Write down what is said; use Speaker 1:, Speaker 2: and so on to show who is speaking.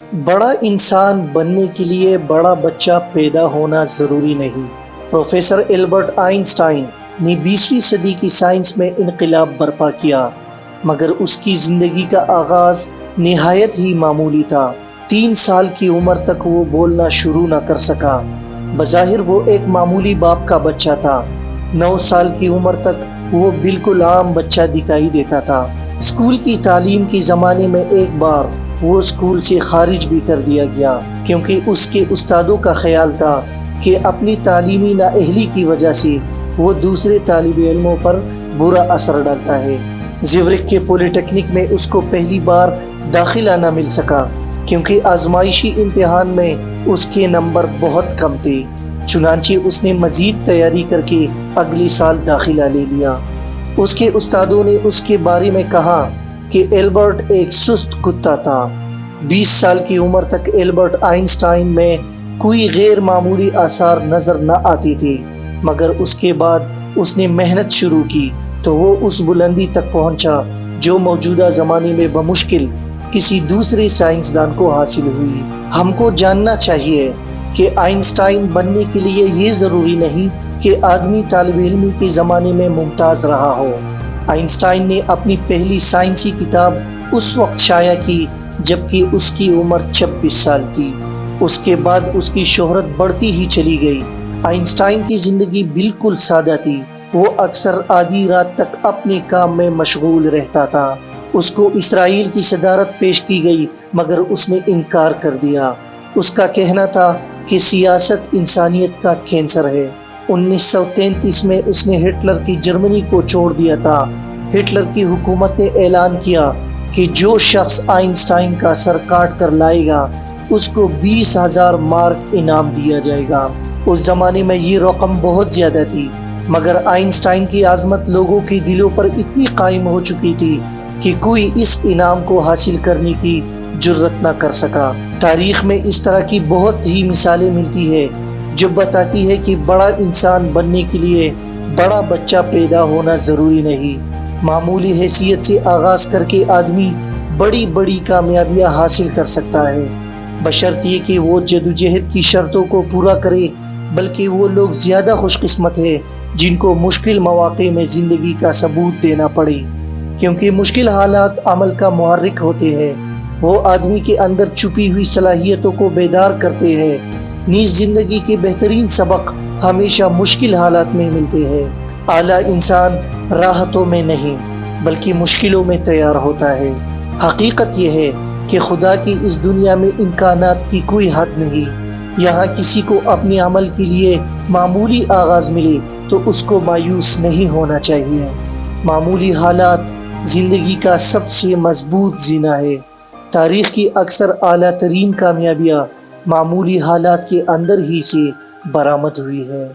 Speaker 1: بڑا انسان بننے کے لیے بڑا بچہ پیدا ہونا ضروری نہیں۔ پروفیسر البرٹ آئنسٹائن نے 20ویں صدی کی سائنس میں انقلاب برپا کیا، مگر اس کی زندگی کا آغاز نہایت ہی معمولی تھا۔ 3 سال کی عمر تک وہ بولنا شروع نہ کر سکا۔ بظاہر وہ ایک معمولی باپ کا بچہ تھا۔ 9 سال کی عمر تک وہ بالکل عام بچہ دکھائی دیتا تھا۔ اسکول کی تعلیم کے زمانے میں ایک بار وہ اسکول سے خارج بھی کر دیا گیا، کیونکہ اس کے استادوں کا خیال تھا کہ اپنی تعلیمی نااہلی کی وجہ سے وہ دوسرے طالب علموں پر برا اثر ڈالتا ہے۔ زیورخ کے پولی ٹیکنک میں اس کو پہلی بار داخلہ نہ مل سکا، کیونکہ آزمائشی امتحان میں اس کے نمبر بہت کم تھے۔ چنانچہ اس نے مزید تیاری کر کے اگلے سال داخلہ لے لیا۔ اس کے استادوں نے اس کے بارے میں کہا کہ البرٹ ایک سست کتا تھا۔ 20 سال کی عمر تک البرٹ آئنسٹائن میں کوئی غیر معمولی آثار نظر نہ آتے تھے، مگر اس کے بعد اس نے محنت شروع کی تو وہ اس بلندی تک پہنچا جو موجودہ زمانے میں بمشکل کسی دوسرے سائنسدان کو حاصل ہوئی۔ ہم کو جاننا چاہیے کہ آئنسٹائن بننے کے لیے یہ ضروری نہیں کہ آدمی طالب علمی کے زمانے میں ممتاز رہا ہو۔ آئنسٹائن نے اپنی پہلی سائنسی کتاب اس وقت شائع کی جبکہ اس کی عمر 26 سال تھی۔ اس کے بعد اس کی شہرت بڑھتی ہی چلی گئی۔ آئنسٹائن کی زندگی بالکل سادہ تھی۔ وہ اکثر آدھی رات تک اپنے کام میں مشغول رہتا تھا۔ اس کو اسرائیل کی صدارت پیش کی گئی، مگر اس نے انکار کر دیا۔ اس کا کہنا تھا کہ سیاست انسانیت کا کینسر ہے۔ 1933 میں اس نے ہٹلر کی جرمنی کو چھوڑ دیا تھا۔ ہٹلر کی حکومت نے اعلان کیا کہ جو شخص آئنسٹائن کا سر کاٹ کر لائے گا اس کو 20,000 مارک انعام دیا جائے گا۔ اس زمانے میں یہ رقم بہت زیادہ تھی، مگر آئنسٹائن کی عظمت لوگوں کے دلوں پر اتنی قائم ہو چکی تھی کہ کوئی اس انعام کو حاصل کرنے کی جرت نہ کر سکا۔ تاریخ میں اس طرح کی بہت ہی مثالیں ملتی ہے جو بتاتی ہے کہ بڑا انسان بننے کے لیے بڑا بچہ پیدا ہونا ضروری نہیں۔ معمولی حیثیت سے آغاز کر کے آدمی بڑی بڑی کامیابیاں حاصل کر سکتا ہے، بشرطیہ کہ وہ جدوجہد کی شرطوں کو پورا کرے۔ بلکہ وہ لوگ زیادہ خوش قسمت ہیں جن کو مشکل مواقع میں زندگی کا ثبوت دینا پڑے، کیونکہ مشکل حالات عمل کا محرک ہوتے ہیں۔ وہ آدمی کے اندر چھپی ہوئی صلاحیتوں کو بیدار کرتے ہیں۔ نیز زندگی کے بہترین سبق ہمیشہ مشکل حالات میں ملتے ہیں۔ اعلیٰ انسان راحتوں میں نہیں بلکہ مشکلوں میں تیار ہوتا ہے۔ حقیقت یہ ہے کہ خدا کی اس دنیا میں امکانات کی کوئی حد نہیں۔ یہاں کسی کو اپنے عمل کے لیے معمولی آغاز ملے تو اس کو مایوس نہیں ہونا چاہیے۔ معمولی حالات زندگی کا سب سے مضبوط زینہ ہے۔ تاریخ کی اکثر اعلیٰ ترین کامیابیاں معمولی حالات کے اندر ہی سے برآمد ہوئی ہے۔